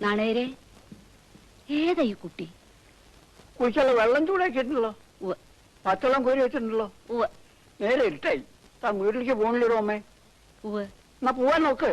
നാണയരെ ഏതാ ഈ കുട്ടി? കുളിച്ചുള്ള വെള്ളം ചൂടാക്കിയിട്ടുണ്ടല്ലോ, പച്ചവെള്ളം കോരി വെച്ചിട്ടുണ്ടല്ലോ. നേരെ ഇരുട്ടായി. താൻ വീട്ടിലേക്ക് പോകണില്ലോ അമ്മേ? എന്നാ പോവാൻ നോക്ക്.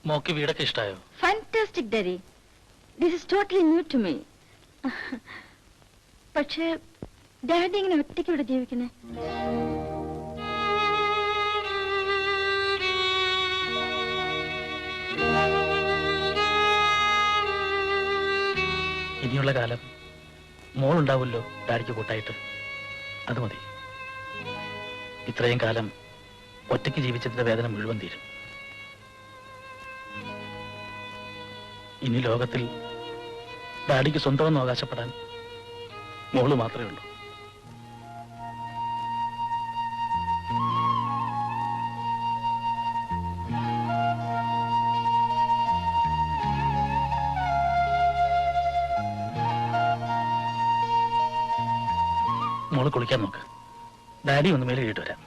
മോക്ക് വീടൊക്കെ ഇഷ്ടായോ? Fantastic daddy. This is totally new to me. പക്ഷേ ഡാഡി ഇങ്ങനെ ഒറ്റയ്ക്ക് ഇവിടെ ജീവിക്കണേ? ഇനിയുള്ള കാലം മോളുണ്ടാവുമല്ലോ ഡാഡിക്ക് കൂട്ടായിട്ട്. അത് മതി. ഇത്രയും കാലം ഒറ്റയ്ക്ക് ജീവിച്ചതിന്റെ വേദന മുഴുവൻ തീരും. ഇനി ലോകത്തിൽ ഡാഡിക്ക് സ്വന്തമെന്ന് അവകാശപ്പെടാൻ മോള് മാത്രമേ ഉള്ളൂ. മോള് കുളിക്കാൻ നോക്ക്. ഡാഡി ഒന്ന് മേലെ ഇട്ട് വരാം.